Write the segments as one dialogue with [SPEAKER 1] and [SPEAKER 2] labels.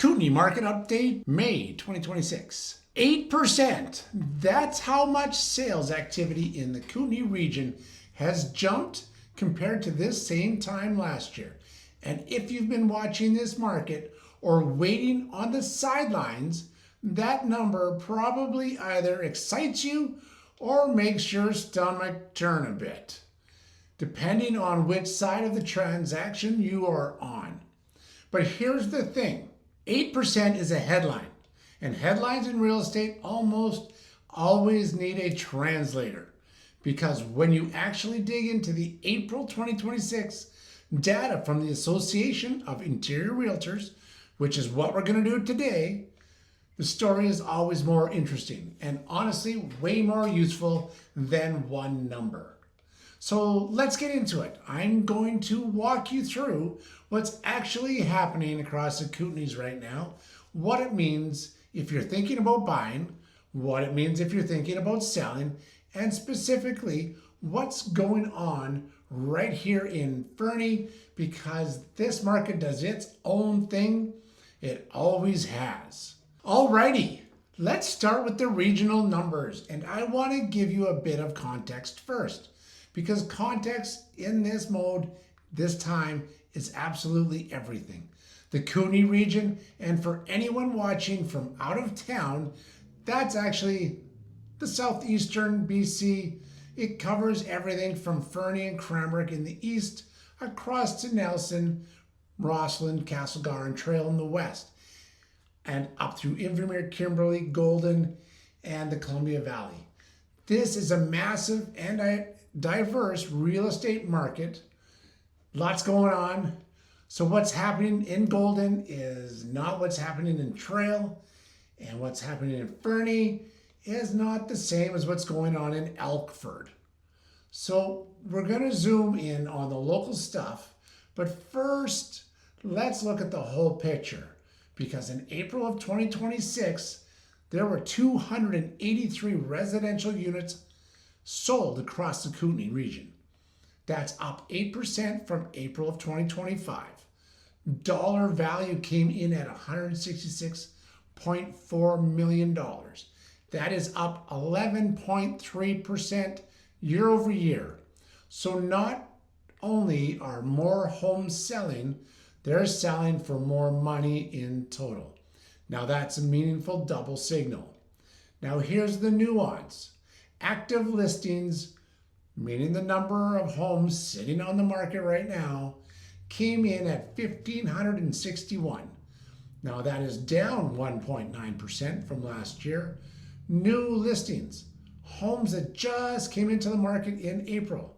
[SPEAKER 1] Kootenay Market Update, May 2026. 8%. That's how much sales activity in the Kootenay region has jumped compared to this same time last year. And if you've been watching this market or waiting on the sidelines, that number probably either excites you or makes your stomach turn a bit, depending on which side of the transaction you are on. But here's the thing, 8% is a headline, and headlines in real estate almost always need a translator, because when you actually dig into the April 2026 data from the Association of Interior Realtors, which is what we're going to do today, the story is always more interesting and honestly way more useful than one number. So let's get into it. I'm going to walk you through what's actually happening across the Kootenays right now, what it means if you're thinking about buying, what it means if you're thinking about selling, and specifically what's going on right here in Fernie, because this market does its own thing. It always has. Alrighty, let's start with the regional numbers, and I want to give you a bit of context first, because context in this mode, this time, is absolutely everything. The Kootenay region, and for anyone watching from out of town, that's actually the southeastern BC. It covers everything from Fernie and Cranbrook in the east, across to Nelson, Rossland, Castlegar Trail in the west, and up through Invermere, Kimberley, Golden, and the Columbia Valley. This is a massive and diverse real estate market. Lots going on. So what's happening in Golden is not what's happening in Trail, and what's happening in Fernie is not the same as what's going on in Elkford. So we're going to zoom in on the local stuff, but first, let's look at the whole picture. Because in April of 2026, there were 283 residential units sold across the Kootenay region. That's up 8% from April of 2025. Dollar value came in at $166.4 million. That is up 11.3% year over year. So not only are more homes selling, they're selling for more money in total. Now that's a meaningful double signal. Now here's the nuance. Active listings, meaning the number of homes sitting on the market right now, came in at 1,561. Now that is down 1.9% from last year. New listings, homes that just came into the market in April,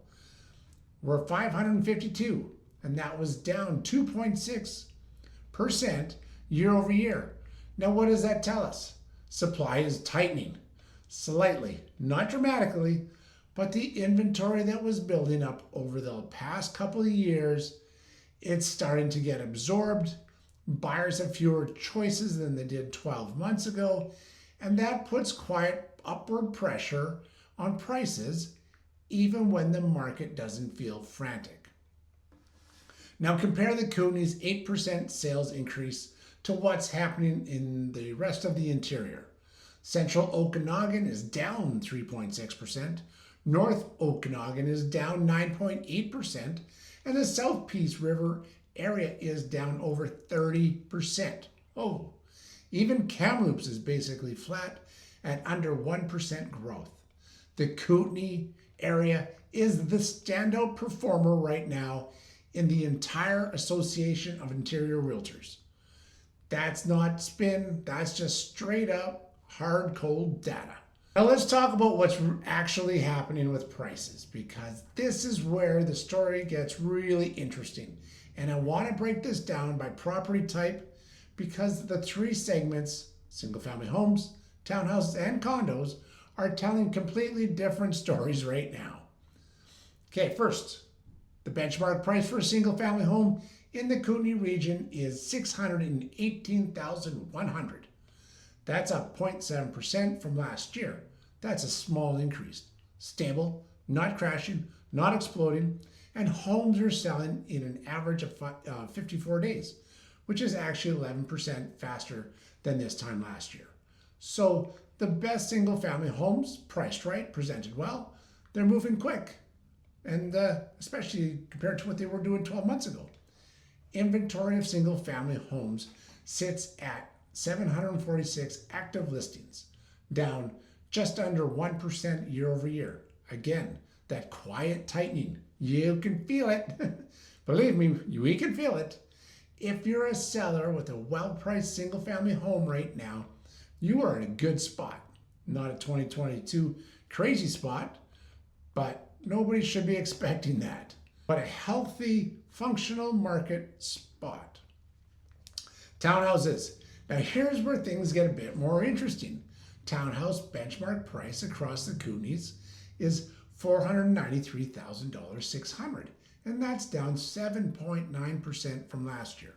[SPEAKER 1] were 552. And that was down 2.6% year over year. Now, what does that tell us? Supply is tightening slightly, not dramatically, but the inventory that was building up over the past couple of years, it's starting to get absorbed. Buyers have fewer choices than they did 12 months ago, and that puts quiet upward pressure on prices, even when the market doesn't feel frantic. Now compare the Kootenay's 8% sales increase to what's happening in the rest of the interior. Central Okanagan is down 3.6%, North Okanagan is down 9.8%, and the South Peace River area is down over 30%. Oh, even Kamloops is basically flat at under 1% growth. The Kootenay area is the standout performer right now in the entire Association of Interior Realtors. That's not spin, that's just straight up hard cold data. Now let's talk about what's actually happening with prices, because this is where the story gets really interesting. And I want to break this down by property type, because the three segments, single family homes, townhouses, and condos, are telling completely different stories right now. Okay, first, the benchmark price for a single-family home in the Kootenay region is $618,100. That's up 0.7% from last year. That's a small increase. Stable, not crashing, not exploding, and homes are selling in an average of 54 days, which is actually 11% faster than this time last year. So the best single family homes, priced right, presented well, they're moving quick, and especially compared to what they were doing 12 months ago. Inventory of single family homes sits at 746 active listings, down just under 1% year over year. Again, that quiet tightening, you can feel it. Believe me, we can feel it. If you're a seller with a well-priced single-family home right now, you are in a good spot. Not a 2022 crazy spot, but nobody should be expecting that. But a healthy, functional market spot. Townhouses. Now here's where things get a bit more interesting. Townhouse benchmark price across the Kootenays is $493,600, and that's down 7.9% from last year.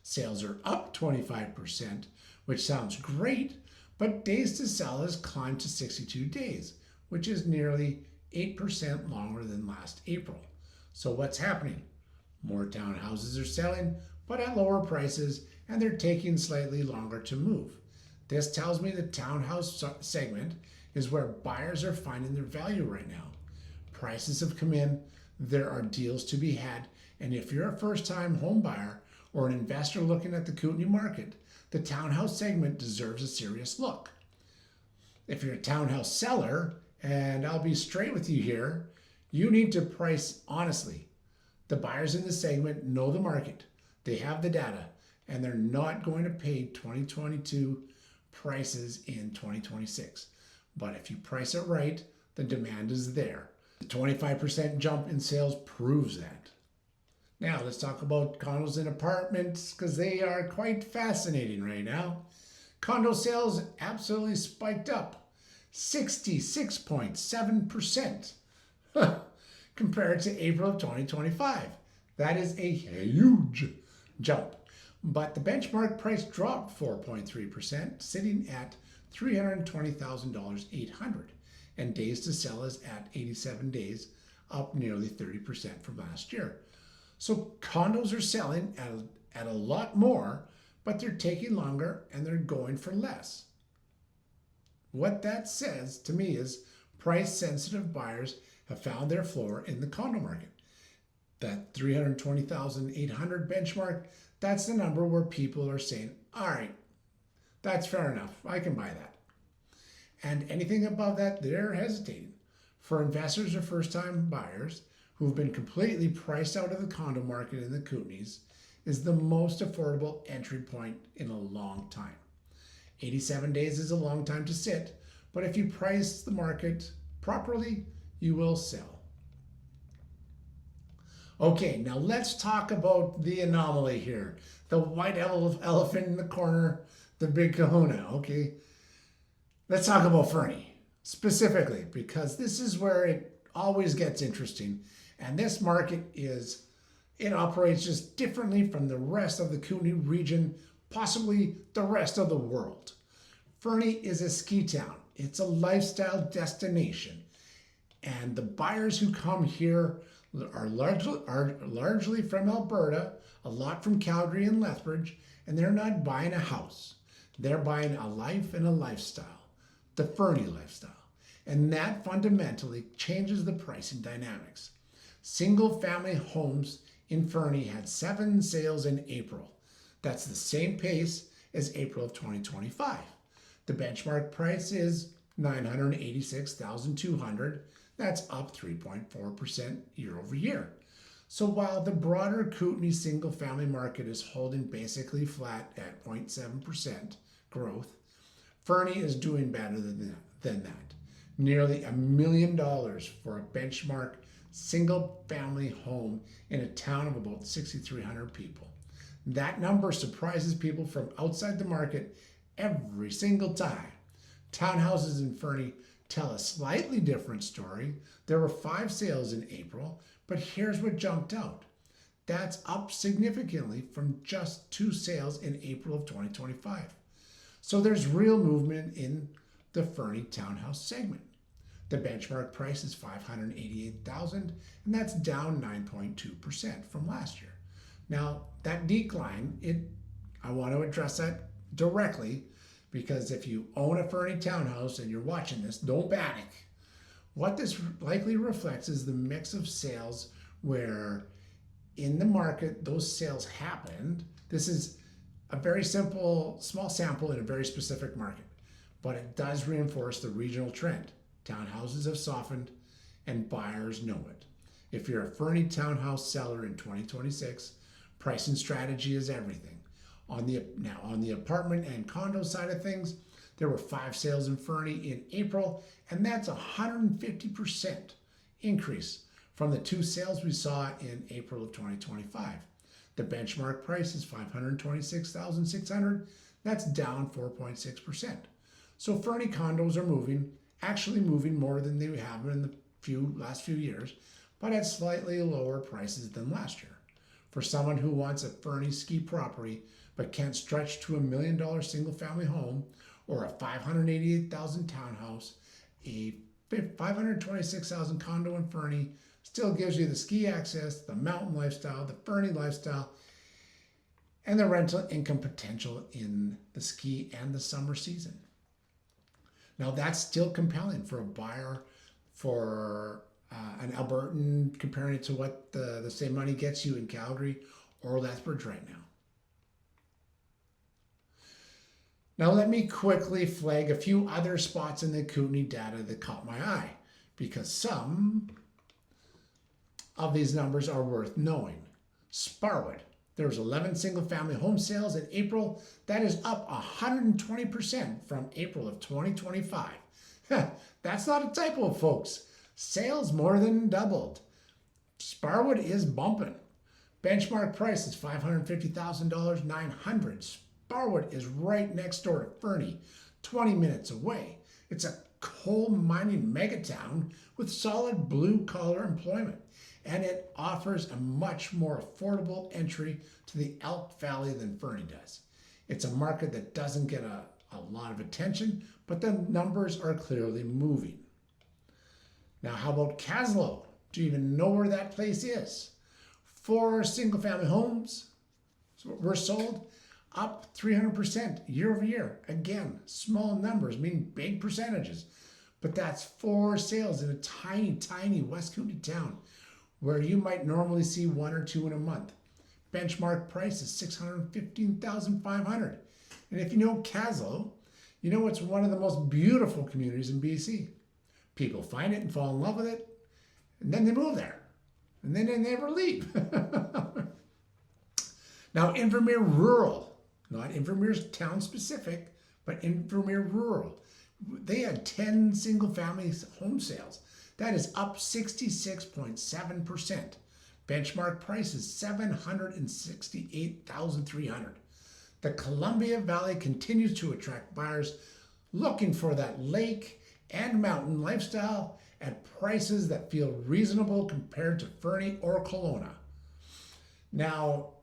[SPEAKER 1] Sales are up 25%, which sounds great, but days to sell has climbed to 62 days, which is nearly 8% longer than last April. So what's happening? More townhouses are selling, but at lower prices, and they're taking slightly longer to move. This tells me the townhouse segment is where buyers are finding their value right now. Prices have come in, there are deals to be had, and if you're a first-time home buyer or an investor looking at the Kootenay market, the townhouse segment deserves a serious look. If you're a townhouse seller, and I'll be straight with you here, you need to price honestly. The buyers in the segment know the market, they have the data, and they're not going to pay 2022 prices in 2026. But if you price it right, the demand is there. The 25% jump in sales proves that. Now let's talk about condos and apartments, because they are quite fascinating right now. Condo sales absolutely spiked up 66.7% compared to April of 2025. That is a huge jump. But the benchmark price dropped 4.3%, sitting at $320,800, and days to sell is at 87 days, up nearly 30% from last year. So condos are selling at a lot more, but they're taking longer and they're going for less. What that says to me is price-sensitive buyers have found their floor in the condo market. That $320,800 benchmark, that's the number where people are saying, all right, that's fair enough, I can buy that. And anything above that, they're hesitating. For investors or first-time buyers who've been completely priced out of the condo market in the Kootenays, is the most affordable entry point in a long time. 87 days is a long time to sit, but if you price the market properly, you will sell. Okay, now let's talk about the anomaly here. The white elephant in the corner, the big kahuna, okay? Let's talk about Fernie specifically, because this is where it always gets interesting. And this market it operates just differently from the rest of the Kootenay region, possibly the rest of the world. Fernie is a ski town. It's a lifestyle destination. And the buyers who come here are largely from Alberta, a lot from Calgary and Lethbridge, and they're not buying a house. They're buying a life and a lifestyle, the Fernie lifestyle. And that fundamentally changes the pricing dynamics. Single-family homes in Fernie had 7 sales in April. That's the same pace as April of 2025. The benchmark price is $986,200. That's up 3.4% year over year. So while the broader Kootenay single-family market is holding basically flat at 0.7% growth, Fernie is doing better than that. Nearly $1 million for a benchmark single-family home in a town of about 6,300 people. That number surprises people from outside the market every single time. Townhouses in Fernie tell a slightly different story. There were 5 sales in April, but here's what jumped out. That's up significantly from just 2 sales in April of 2025. So there's real movement in the Fernie townhouse segment. The benchmark price is $588,000, and that's down 9.2% from last year. Now, that decline, it I want to address that directly because if you own a Fernie townhouse and you're watching this, don't panic. What this likely reflects is the mix of sales where in the market those sales happened. This is a very simple, small sample in a very specific market, but it does reinforce the regional trend. Townhouses have softened and buyers know it. If you're a Fernie townhouse seller in 2026, pricing strategy is everything. On the apartment and condo side of things, there were 5 sales in Fernie in April, and that's a 150% increase from the 2 sales we saw in April of 2025. The benchmark price is $526,600. That's down 4.6%. So Fernie condos are actually moving more than they have in the last few years, but at slightly lower prices than last year. For someone who wants a Fernie ski property but can't stretch to $1 million single-family home or a $588,000 townhouse, a $526,000 condo in Fernie still gives you the ski access, the mountain lifestyle, the Fernie lifestyle, and the rental income potential in the ski and the summer season. Now that's still compelling for a buyer for an Albertan, comparing it to what the same money gets you in Calgary or Lethbridge right now. Now let me quickly flag a few other spots in the Kootenay data that caught my eye, because some of these numbers are worth knowing. Sparwood, there was 11 single-family home sales in April. That is up 120% from April of 2025. That's not a typo, folks. Sales more than doubled. Sparwood is bumping. Benchmark price is $550,000, $900. Sparwood is right next door to Fernie, 20 minutes away. It's a coal mining megatown with solid blue-collar employment, and it offers a much more affordable entry to the Elk Valley than Fernie does. It's a market that doesn't get a lot of attention, but the numbers are clearly moving. Now, how about Caslow? Do you even know where that place is? 4 single-family homes were sold, up 300% year over year. Again, small numbers mean big percentages, but that's 4 sales in a tiny, tiny West Kootenay town where you might normally see 1 or 2 in a month. Benchmark price is $615,500. And if you know Caslow, you know it's one of the most beautiful communities in BC. People find it and fall in love with it, and then they move there, and then they never leave. Now, Invermere Rural, not Invermere's town specific, but Invermere Rural, they had 10 single-family home sales. That is up 66.7%. Benchmark price is $768,300. The Columbia Valley continues to attract buyers looking for that lake and mountain lifestyle at prices that feel reasonable compared to Fernie or Kelowna. Now,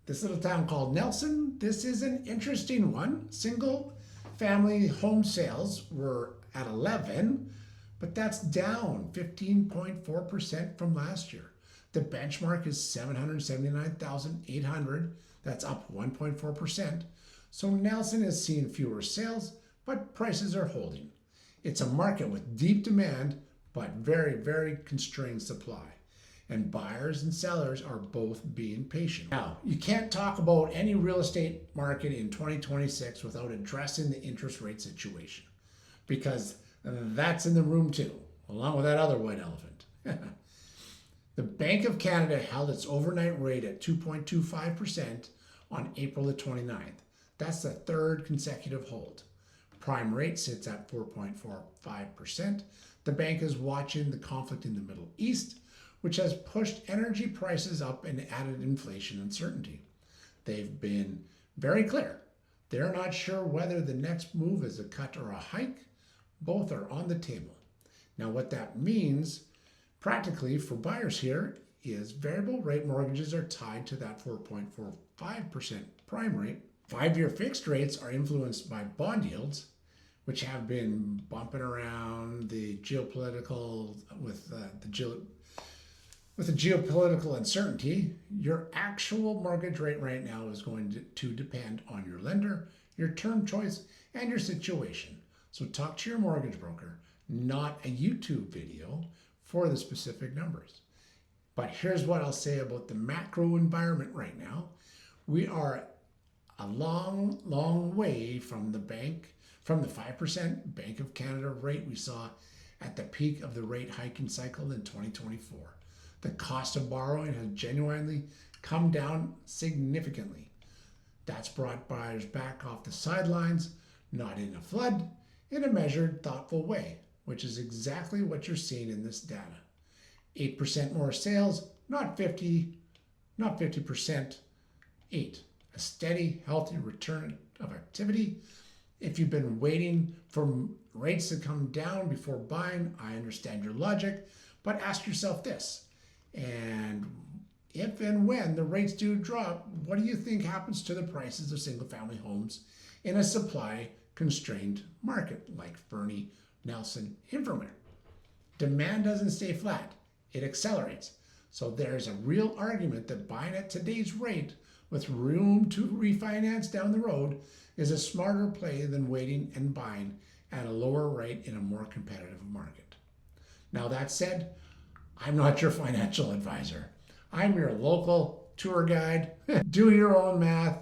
[SPEAKER 1] this little town called Nelson, this is an interesting one. Single family home sales were at 11, but that's down 15.4% from last year. The benchmark is $779,800. That's up 1.4%. So Nelson is seeing fewer sales, but prices are holding. It's a market with deep demand, but very, very constrained supply. And buyers and sellers are both being patient. Now, you can't talk about any real estate market in 2026 without addressing the interest rate situation, because that's in the room too, along with that other white elephant. The Bank of Canada held its overnight rate at 2.25% on April the 29th. That's the 3rd consecutive hold. Prime rate sits at 4.45%. The bank is watching the conflict in the Middle East, which has pushed energy prices up and added inflation uncertainty. They've been very clear. They're not sure whether the next move is a cut or a hike. Both are on the table. Now, what that means practically for buyers here is variable rate mortgages are tied to that 4.45% prime rate. 5-year fixed rates are influenced by bond yields, which have been bumping around the geopolitical with With the geopolitical uncertainty, your actual mortgage rate right now is going to depend on your lender, your term choice, and your situation. So talk to your mortgage broker, not a YouTube video for the specific numbers. But here's what I'll say about the macro environment right now. We are a long, long way from the 5% Bank of Canada rate we saw at the peak of the rate hiking cycle in 2024. The cost of borrowing has genuinely come down significantly. That's brought buyers back off the sidelines, not in a flood, in a measured, thoughtful way, which is exactly what you're seeing in this data. 8% more sales, not 50%, 8. A steady, healthy return of activity. If you've been waiting for rates to come down before buying, I understand your logic, but ask yourself this. And if and when the rates do drop, what do you think happens to the prices of single-family homes in a supply-constrained market like Fernie, Nelson, Invermere? Demand doesn't stay flat. It accelerates. So there's a real argument that buying at today's rate with room to refinance down the road is a smarter play than waiting and buying at a lower rate in a more competitive market. Now that said, I'm not your financial advisor. I'm your local tour guide. Do your own math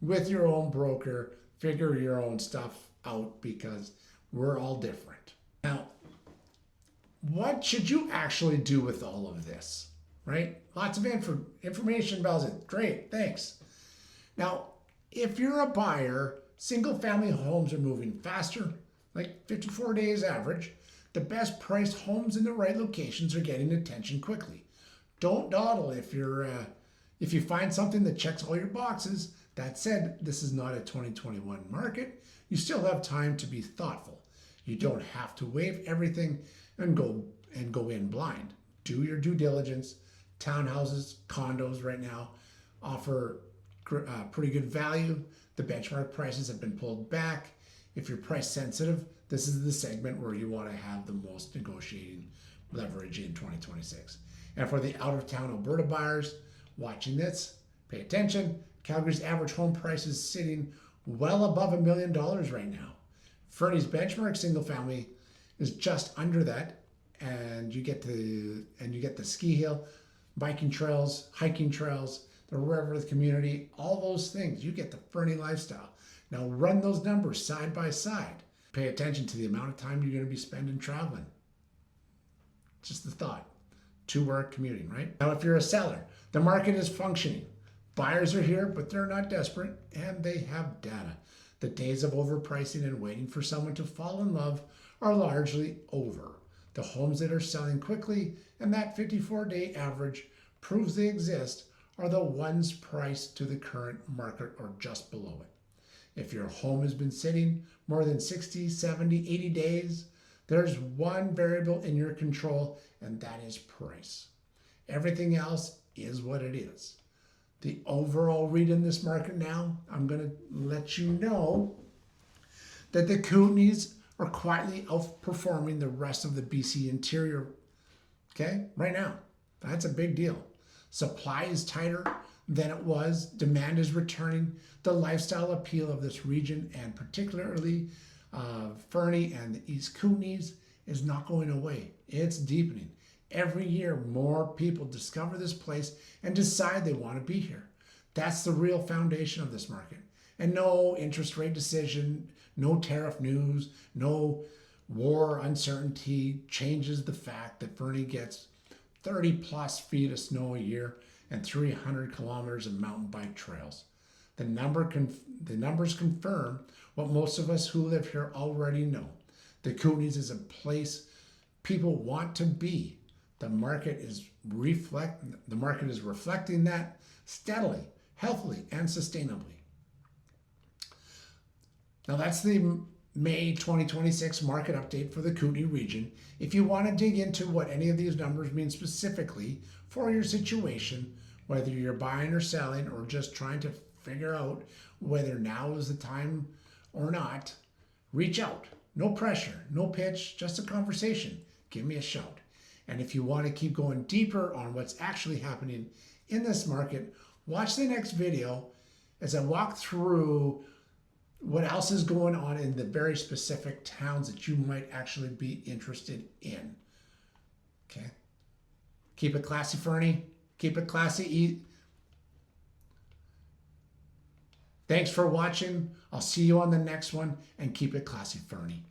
[SPEAKER 1] with your own broker. Figure your own stuff out because we're all different. Now, what should you actually do with all of this, right? Lots of information about it. Great, thanks. Now, if you're a buyer, single-family homes are moving faster, like 54 days average. The best priced homes in the right locations are getting attention quickly. Don't dawdle if you find something that checks all your boxes. That said, this is not a 2021 market. You still have time to be thoughtful. You don't have to waive everything and go in blind. Do your due diligence. Townhouses, condos right now offer pretty good value. The benchmark prices have been pulled back. If you're price sensitive, this is the segment where you want to have the most negotiating leverage in 2026. And for the out-of-town Alberta buyers watching this, pay attention. Calgary's average home price is sitting well above $1 million right now. Fernie's benchmark single family is just under that, and you get the ski hill, biking trails, hiking trails, the river of the community, all those things. You get the Fernie lifestyle. Now run those numbers side by side. Pay attention to the amount of time you're going to be spending traveling. Just the thought. To work, commuting, right? Now, if you're a seller, the market is functioning. Buyers are here, but they're not desperate, and they have data. The days of overpricing and waiting for someone to fall in love are largely over. The homes that are selling quickly, and that 54-day average proves they exist, are the ones priced to the current market or just below it. If your home has been sitting more than 60, 70, 80 days, there's one variable in your control, and that is price. Everything else is what it is. The overall read in this market now, I'm going to let you know that the Kootenays are quietly outperforming the rest of the BC interior. Okay, right now, that's a big deal. Supply is tighter than it was. Demand is returning. The lifestyle appeal of this region, and particularly Fernie and the East Kootenays, is not going away. It's deepening. Every year, more people discover this place and decide they want to be here. That's the real foundation of this market. And no interest rate decision, no tariff news, no war uncertainty changes the fact that Fernie gets 30 plus feet of snow a year and 300 kilometers of mountain bike trails. The numbers confirm what most of us who live here already know. The Kootenays is a place people want to be. The market is reflecting that steadily, healthily, and sustainably. Now that's the May 2026 market update for the Kootenay region. If you want to dig into what any of these numbers mean specifically for your situation, whether you're buying or selling or just trying to figure out whether now is the time or not, reach out. No pressure, no pitch, just a conversation. Give me a shout. And if you want to keep going deeper on what's actually happening in this market, watch the next video as I walk through what else is going on in the very specific towns that you might actually be interested in. Okay? Keep it classy, Fernie. Keep it classy. Thanks for watching. I'll see you on the next one, and keep it classy, Fernie.